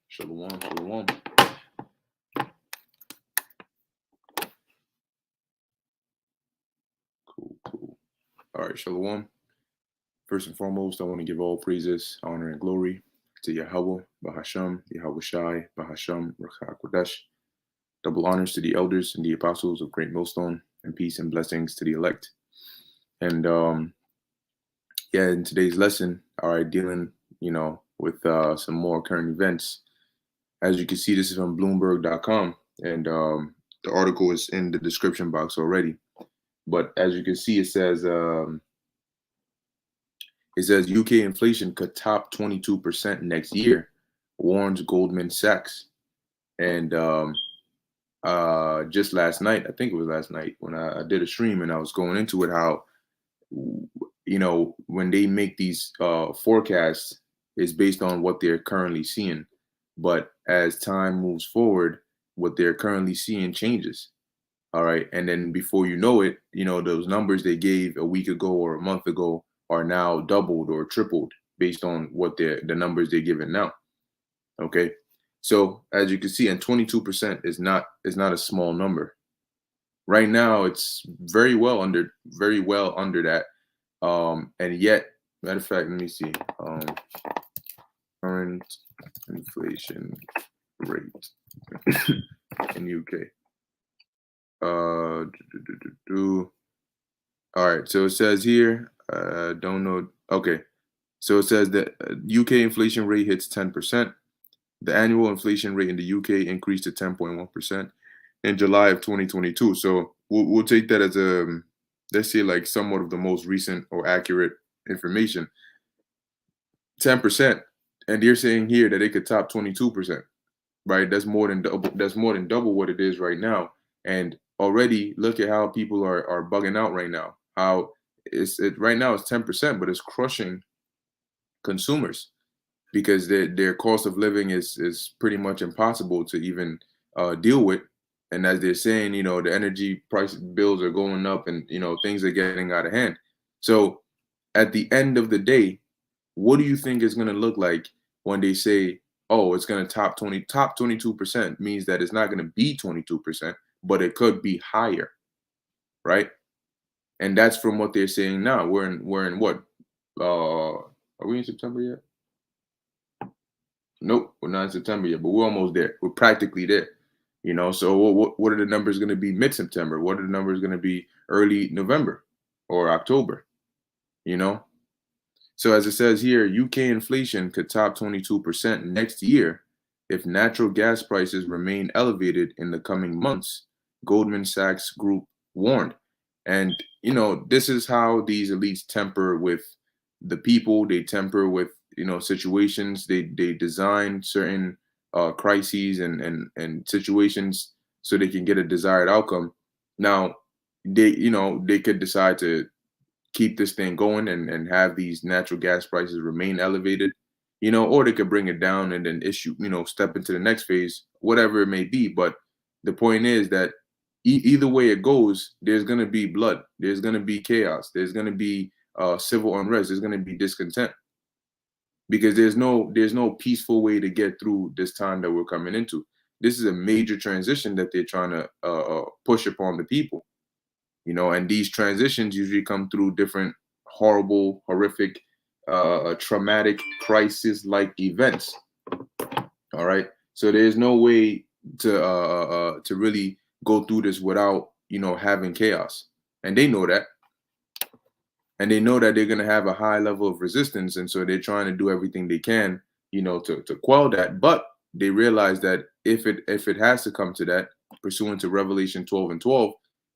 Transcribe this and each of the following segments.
Shalom, shalom. Cool. All right, shalom. First and foremost, I want to give all praises, honor, and glory to Yahweh, Bahasham, Yahweh Shai, Bahasham, Rakha Kodesh. Double honors to the elders and the apostles of Great Millstone, and peace and blessings to the elect. And in today's lesson, all right, dealing, with some more current events. As you can see, this is from Bloomberg.com, and the article is in the description box already. But as you can see, it says UK inflation could top 22% next year, warns Goldman Sachs. And just last night, I think it was last night, when I did a stream and I was going into it, how, when they make these forecasts, it's based on what they're currently seeing. But as time moves forward, what they're currently seeing changes. All right. And then before you know it, those numbers they gave a week ago or a month ago are now doubled or tripled based on what the numbers they're giving now. Okay. So as you can see, and 22% is not a small number. Right now, it's very well under that. And yet, matter of fact, let me see. Current inflation rate in UK. All right, so it says here, don't know. Okay, so it says that UK inflation rate hits 10%. The annual inflation rate in the UK increased to 10.1% in July of 2022. So we'll take that as let's say, like, somewhat of the most recent or accurate information. 10%, and they're saying here that it could top 22%. Right, that's more than double. That's more than double what it is right now. And already look at how people are bugging out right now. How right now it's 10%, but it's crushing consumers because their cost of living is pretty much impossible to even deal with. And as they're saying, the energy price bills are going up, and things are getting out of hand. So at the end of the day, what do you think it's going to look like when they say, oh, it's going to top 22%? Means that it's not going to be 22%, but it could be higher, right? And that's from what they're saying now. We're in what? Are we in September yet? Nope, we're not in September yet, but we're almost there. We're practically there. So what are the numbers going to be mid-September? What are the numbers going to be early November or October? So as it says here, UK inflation could top 22% next year if natural gas prices remain elevated in the coming months, Goldman Sachs Group warned. And, this is how these elites temper with the people. They temper with, situations. They design certain crises and situations so they can get a desired outcome. Now, they could decide to keep this thing going and have these natural gas prices remain elevated, or they could bring it down and then step into the next phase, whatever it may be. But the point is that either way it goes, there's going to be blood, there's going to be chaos, there's going to be civil unrest, there's going to be discontent, because there's no peaceful way to get through this time that we're coming into. This is a major transition that they're trying to push upon the people. And these transitions usually come through different horrible, horrific, traumatic crisis-like events. All right, so there's no way to really go through this without having chaos, and they know that, and they know that they're going to have a high level of resistance, and so they're trying to do everything they can, to quell that. But they realize that if it has to come to that, pursuant to Revelation 12:12,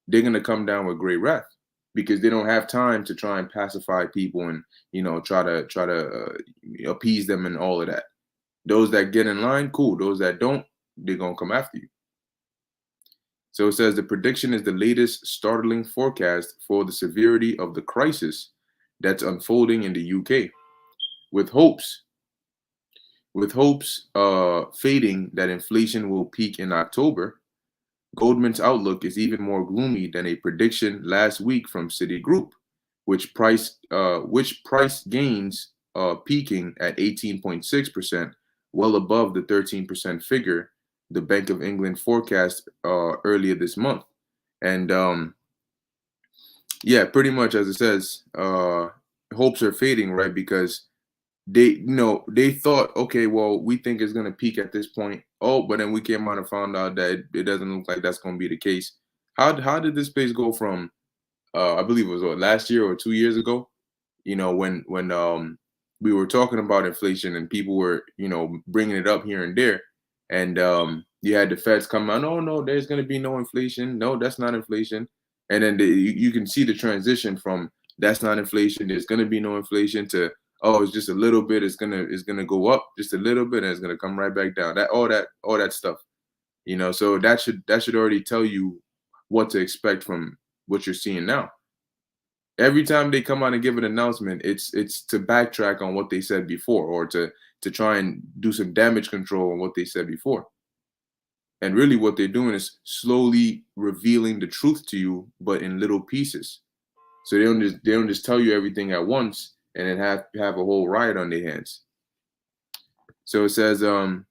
they're going to come down with great wrath, because they don't have time to try and pacify people and try to appease them and all of that. Those that get in line, cool. Those that don't, they're going to come after you. So it says the prediction is the latest startling forecast for the severity of the crisis that's unfolding in the UK, with hopes fading that inflation will peak in October. Goldman's outlook is even more gloomy than a prediction last week from Citigroup, which price gains peaking at 18.6%, well above the 13% figure the Bank of England forecast earlier this month. And yeah, pretty much as it says, hopes are fading, right? Because they thought, okay, well, we think it's going to peak at this point. Oh, but then we came out and found out that it doesn't look like that's going to be the case. How did this place go from I believe it was last year or 2 years ago, when we were talking about inflation and people were bringing it up here and there, and you had the Feds come out, oh no, there's going to be no inflation, no, that's not inflation. And then you can see the transition from that's not inflation, there's going to be no inflation, to oh, it's just a little bit, it's gonna go up just a little bit and it's gonna come right back down. All that stuff, so that should already tell you what to expect from what you're seeing now. Every time they come out and give an announcement, it's to backtrack on what they said before, or to try and do some damage control on what they said before. And really what they're doing is slowly revealing the truth to you, but in little pieces. So they don't just tell you everything at once and then have a whole riot on their hands. So it says in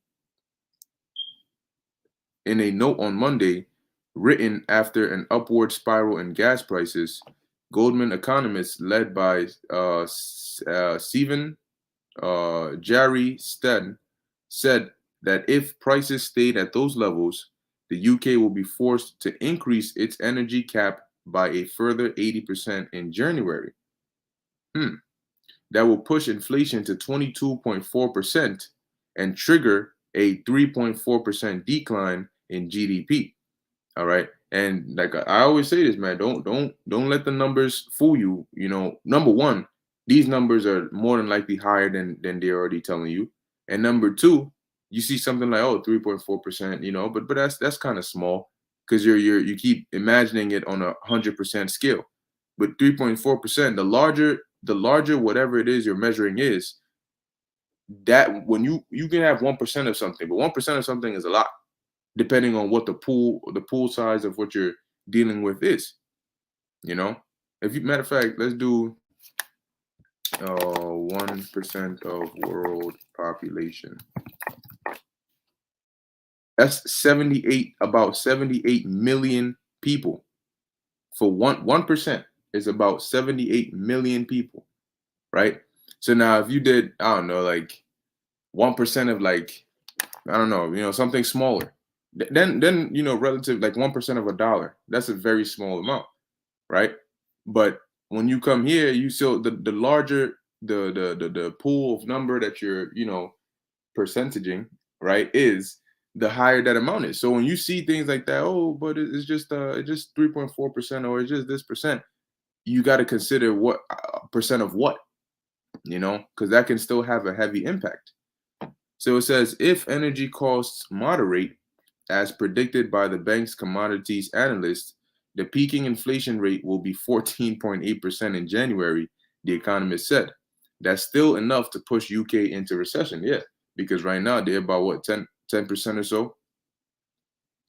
a note on Monday, written after an upward spiral in gas prices, Goldman economists led by Stephen Jari Stead said that if prices stayed at those levels, the UK will be forced to increase its energy cap by a further 80% in January. That will push inflation to 22.4% and trigger a 3.4% decline in GDP. All right. And like I always say this, man, don't let the numbers fool you. Number one, these numbers are more than likely higher than they're already telling you. And number two, you see something like 3.4%, but that's kind of small because you keep imagining it on 100% scale. But 3.4%, the larger whatever it is you're measuring is, that when you can have 1% of something, but 1% of something is a lot, depending on what the pool size of what you're dealing with is. Matter of fact, let's do 1% of world population. That's about 78 million people. For 1% is about 78 million people, right? So now if you did, I don't know, like 1% of like, I don't know, something smaller, then relative, like 1% of $1, that's a very small amount, right? But when you come here, you still the larger the pool of number that you're percentaging, right, is the higher that amount is. So when you see things like that, oh, but it's just 3.4%, or it's just this percent, you got to consider what percent of what, because that can still have a heavy impact. So it says if energy costs moderate, as predicted by the bank's commodities analyst, the peaking inflation rate will be 14.8% in January, the economist said. That's still enough to push UK into recession, yeah, because right now they're about what 10% or so.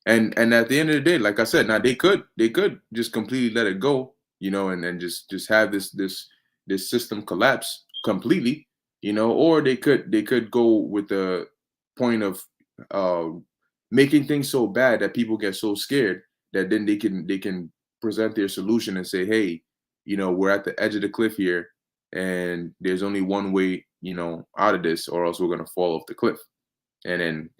And at the end of the day, like I said, now they could just completely let it go, and then just have this system collapse completely, or they could go with the point of making things so bad that people get so scared that then they can present their solution and say, hey, we're at the edge of the cliff here, and there's only one way, out of this, or else we're gonna fall off the cliff. And then,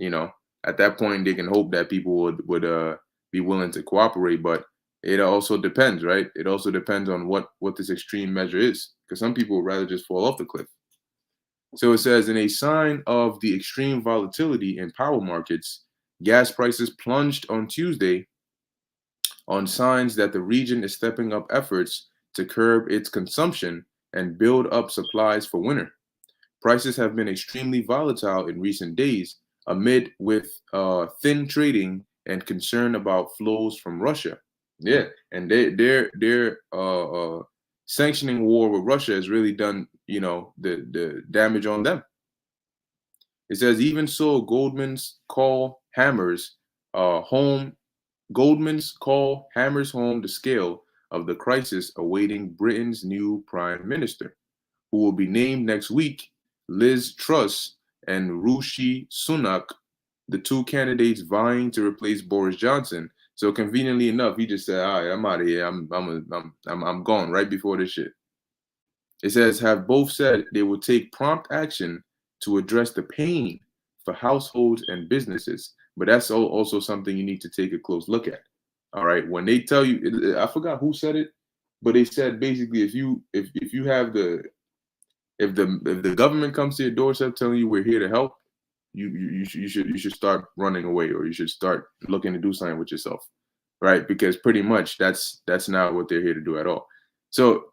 at that point, they can hope that people would be willing to cooperate. But it also depends, right? It also depends on what this extreme measure is, because some people would rather just fall off the cliff. So it says, in a sign of the extreme volatility in power markets, gas prices plunged on Tuesday, on signs that the region is stepping up efforts to curb its consumption and build up supplies for winter. Prices have been extremely volatile in recent days, amid with thin trading and concern about flows from Russia. Yeah, and they're sanctioning war with Russia has really done, the damage on them. It says, even so, home Goldman's call hammers home the scale of the crisis awaiting Britain's new prime minister, who will be named next week. Liz Truss and Rishi Sunak, the two candidates vying to replace Boris Johnson. So conveniently enough, he just said, "All right, I'm out of here. I'm gone right before this shit." It says, have both said they will take prompt action to address the pain for households and businesses. But that's also something you need to take a close look at. All right, when they tell you, I forgot who said it, but they said basically, if you have if the government comes to your doorstep telling you we're here to help, you should start running away, or you should start looking to do something with yourself, right? Because pretty much that's not what they're here to do at all. So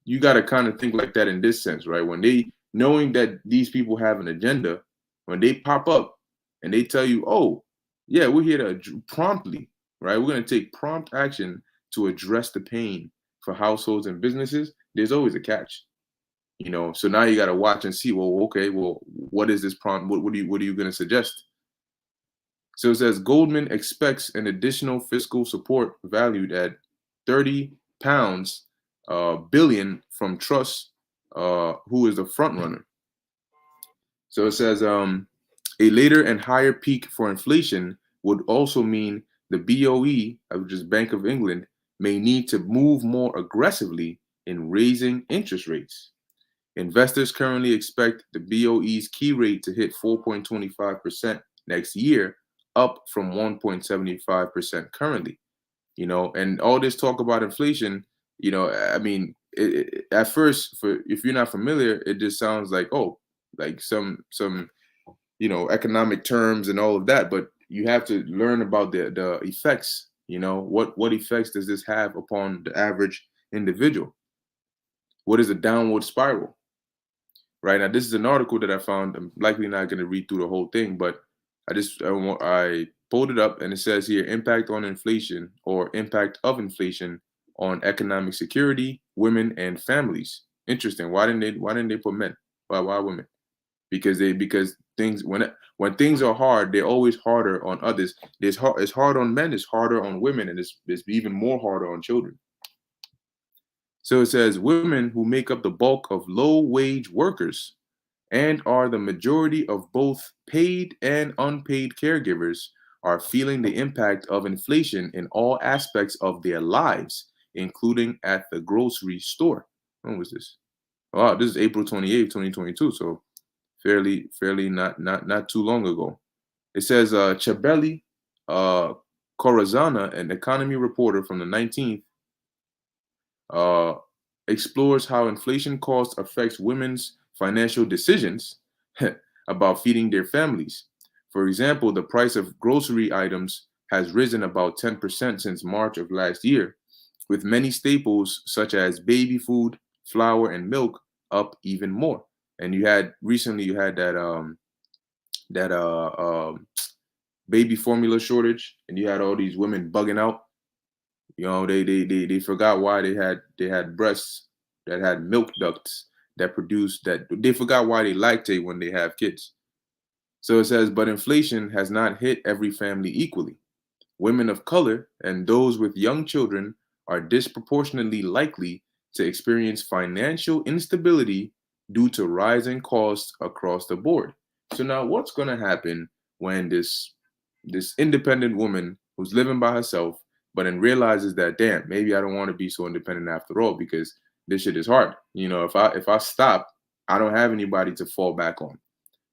you got to kind of think like that in this sense, right? When they knowing that these people have an agenda, when they pop up and they tell you, "Oh, yeah, we're here to promptly, right? We're going to take prompt action to address the pain for households and businesses." There's always a catch, So now you got to watch and see. Well, okay, well, what is this prompt? What are you going to suggest? So it says Goldman expects an additional fiscal support valued at 30 pounds billion from Truss, who is the front runner. So it says a later and higher peak for inflation would also mean the BOE, which is Bank of England, may need to move more aggressively in raising interest rates. Investors currently expect the BOE's key rate to hit 4.25% next year, up from 1.75% currently. And all this talk about inflation, I mean, at first, if you're not familiar, it just sounds like, oh, like some economic terms and all of that. But you have to learn about the effects. What effects does this have upon the average individual? What is a downward spiral? Right now, this is an article that I found. I'm likely not going to read through the whole thing, but I pulled it up, and it says here: impact on inflation, or impact of inflation on economic security, women, and families. Interesting. Why didn't they put men? Why women? Because things when things are hard, they're always harder on others. It's hard on men, it's harder on women, and it's even more harder on children. So it says women, who make up the bulk of low-wage workers and are the majority of both paid and unpaid caregivers, are feeling the impact of inflation in all aspects of their lives, including at the grocery store. When was this? Wow, this is April 28th, 2022. So fairly not too long ago. It says Chabeli Corazana, an economy reporter from the 19th, explores how inflation cost affects women's financial decisions about feeding their families. For example, the price of grocery items has risen about 10% since March of last year, with many staples such as baby food, flour, and milk up even more. And you had that baby formula shortage, and you had all these women bugging out. They forgot why they had breasts that had milk ducts that produced that. They forgot why they lactate when they have kids. So it says, but inflation has not hit every family equally. Women of color and those with young children are disproportionately likely to experience financial instability due to rising costs across the board. So now what's going to happen when this independent woman who's living by herself, but then realizes that, damn, maybe I don't want to be so independent after all, because this shit is hard. If I stop, I don't have anybody to fall back on.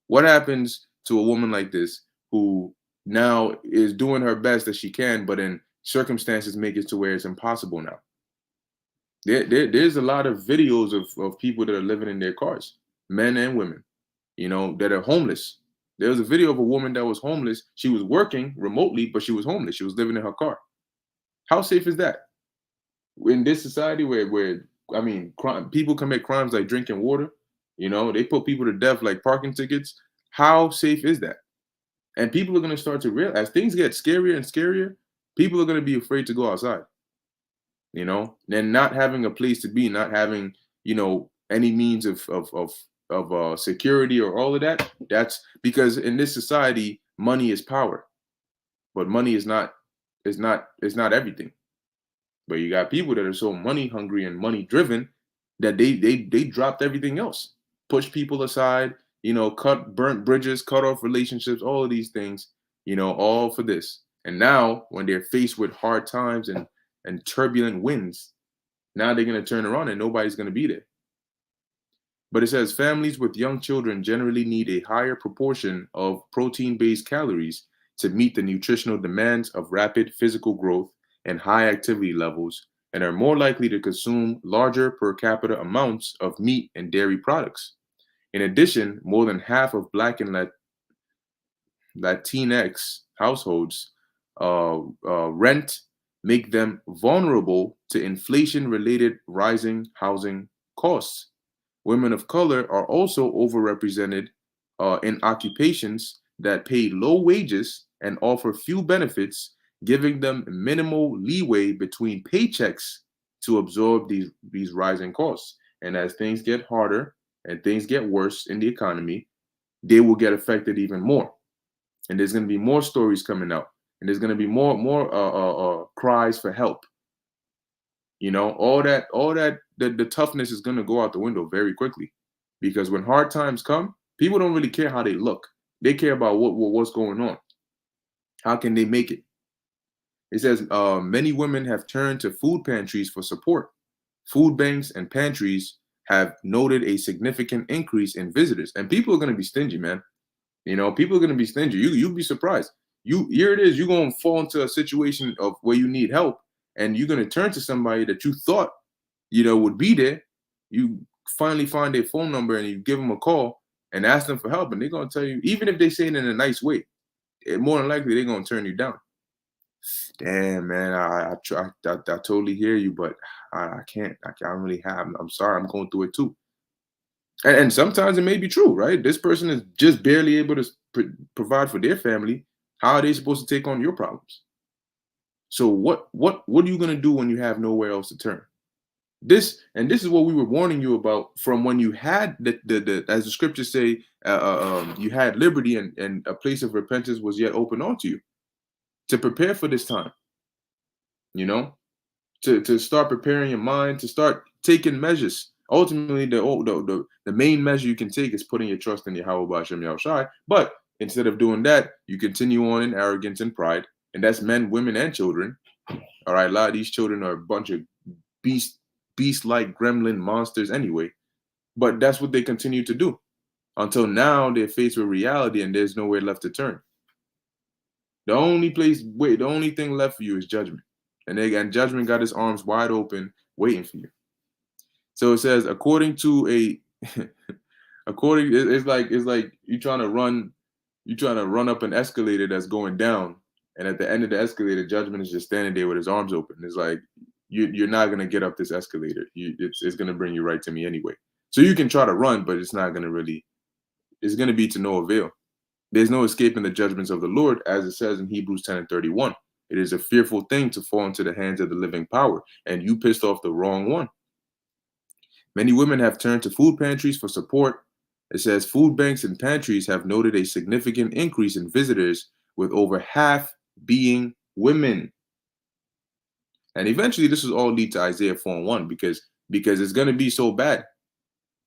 What happens to a woman like this, who now is doing her best that she can, but then circumstances make it to where it's impossible now? There's a lot of videos of people that are living in their cars, men and women, that are homeless. There was a video of a woman that was homeless. She was working remotely, but she was homeless. She was living in her car. How safe is that? In this society where I mean, people commit crimes like drinking water, they put people to death like parking tickets. How safe is that? And people are going to start to realize, as things get scarier and scarier, people are going to be afraid to go outside, and not having a place to be, not having, any means of security or all of that. That's because in this society, money is power, but money is not everything. But you got people that are so money hungry and money driven that they dropped everything else, push people aside, cut burnt bridges, cut off relationships, all of these things, all for this. And now when they're faced with hard times and turbulent winds, now they're gonna turn around and nobody's gonna be there. But it says families with young children generally need a higher proportion of protein-based calories to meet the nutritional demands of rapid physical growth and high activity levels, and are more likely to consume larger per capita amounts of meat and dairy products. In addition, more than half of Black and Latinx households rent make them vulnerable to inflation-related rising housing costs. Women of color are also overrepresented in occupations that pay low wages and offer few benefits, giving them minimal leeway between paychecks to absorb these rising costs. And as things get harder and things get worse in the economy, they will get affected even more. And there's going to be more stories coming out, and there's going to be more cries for help. All that the toughness is going to go out the window very quickly, because when hard times come, people don't really care how they look. They care about what's going on. How can they make it? It says many women have turned to food pantries for support. Food banks and pantries have noted a significant increase in visitors, and people are going to be stingy, man. People are going to be stingy. You'd be surprised. Here it is. You're going to fall into a situation of where you need help, and you're going to turn to somebody that you thought would be there. You finally find their phone number and you give them a call and ask them for help, and they're going to tell you, even if they say it in a nice way, more than likely they're going to turn you down. Damn, man, I totally hear you, but I can't. I can't really have. I'm sorry, I'm going through it too. And sometimes it may be true, right? This person is just barely able to provide for their family. How are they supposed to take on your problems? So what are you gonna do when you have nowhere else to turn? This is what we were warning you about from when you had the as the scriptures say, you had liberty, and a place of repentance was yet open unto you, to prepare for this time. You know, to start preparing your mind, to start taking measures. Ultimately, the main measure you can take is putting your trust in Yahweh Ba'Shem Yahushai. But instead of doing that, you continue on in arrogance and pride, and that's men, women, and children. All right, a lot of these children are a bunch of beast-like gremlin monsters anyway. But that's what they continue to do until now they're faced with reality and there's nowhere left to turn. The only thing left for you is judgment. And judgment got his arms wide open, waiting for you. So it says, according to it's like you're trying to run up an escalator that's going down, and at the end of the escalator, judgment is just standing there with his arms open. It's like you're not gonna get up this escalator. It's gonna bring you right to me anyway. So you can try to run, but it's not gonna really. It's gonna be to no avail. There's no escaping the judgments of the Lord, as it says in Hebrews 10:31. It is a fearful thing to fall into the hands of the living power, and you pissed off the wrong one. Many women have turned to food pantries for support. It says food banks and pantries have noted a significant increase in visitors, with over half being women. And eventually this will all lead to Isaiah 4:1, because it's going to be so bad.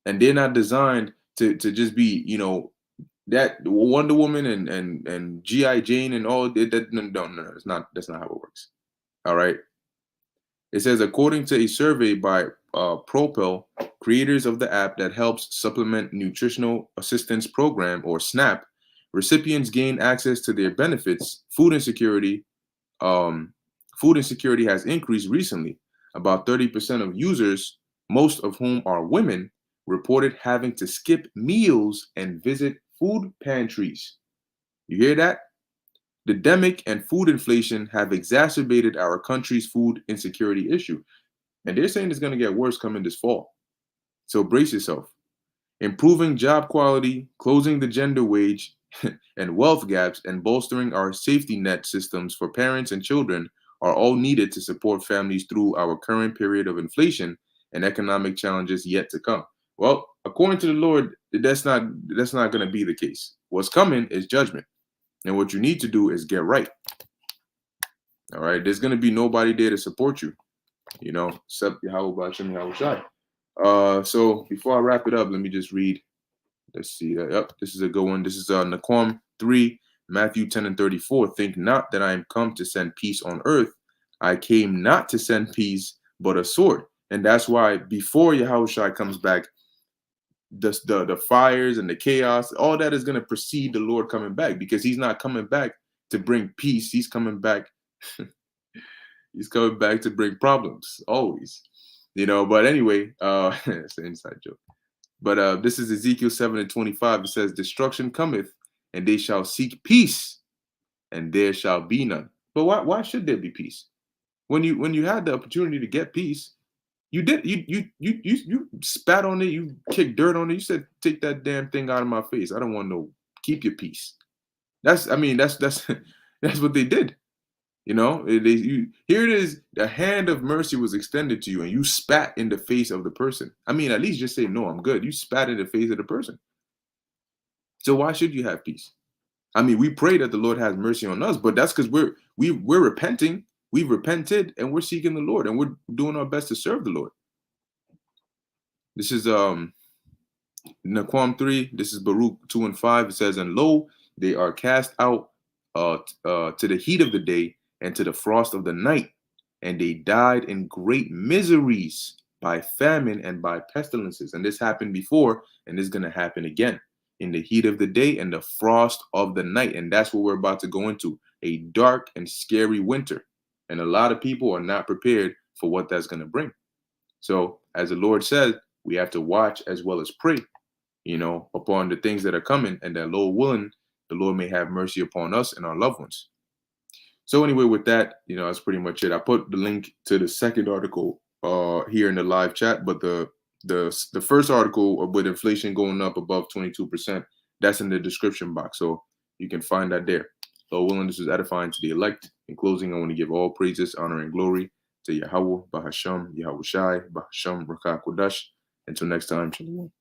And they're not designed to just be, that Wonder Woman and G.I. Jane and all that. No, that's not how it works. All right. It says, according to a survey by Propel, creators of the app that helps supplement Nutritional Assistance Program, or SNAP, recipients gain access to their benefits. Food insecurity has increased recently. About 30% of users, most of whom are women, reported having to skip meals and visit food pantries. You hear that? The demic and food inflation have exacerbated our country's food insecurity issue. And they're saying it's going to get worse coming this fall. So brace yourself. Improving job quality, closing the gender wage and wealth gaps, and bolstering our safety net systems for parents and children are all needed to support families through our current period of inflation and economic challenges yet to come. Well, according to the Lord, that's not going to be the case. What's coming is judgment, and what you need to do is get right. All right, there's going to be nobody there to support you, except Yahweh Ba'ashem Yahweh Shai. So before I wrap it up, let me just read. Let's see. Yep, this is a good one. This is Nahum 3, Matthew 10 and 34. Think not that I am come to send peace on earth. I came not to send peace, but a sword. And that's why before Yahushua comes back, the fires and the chaos, all that is going to precede the Lord coming back, because he's not coming back to bring peace. He's coming back. He's coming back to bring problems, always. But anyway, it's an inside joke. But this is Ezekiel 7 and 25. It says, destruction cometh, and they shall seek peace, and there shall be none. But why should there be peace? When you had the opportunity to get peace, you did. You spat on it, you kicked dirt on it, you said, take that damn thing out of my face. I don't want no, keep your peace. That's that's what they did. Here it is. The hand of mercy was extended to you, and you spat in the face of the person. At least just say, no, I'm good. You spat in the face of the person. So why should you have peace? We pray that the Lord has mercy on us, but that's because we're repenting. We've repented, and we're seeking the Lord, and we're doing our best to serve the Lord. This is Nahum 3. This is Baruch 2 and 5. It says, and lo, they are cast out to the heat of the day, and to the frost of the night, and they died in great miseries by famine and by pestilences. And this happened before, and this is going to happen again, in the heat of the day and the frost of the night. And that's what we're about to go into, a dark and scary winter. And a lot of people are not prepared for what that's going to bring. So as the Lord said, we have to watch as well as pray, upon the things that are coming, and that, Lord willing, the Lord may have mercy upon us and our loved ones. So anyway, with that, that's pretty much it. I put the link to the second article here in the live chat, but the first article with inflation going up above 22%, that's in the description box, so you can find that there. So willing, this is edifying to the elect. In closing, I want to give all praises, honor, and glory to Yahweh, Bahasham, Yahweh Shai, Bahasham, Rakah Kodash. Until next time, Shalom.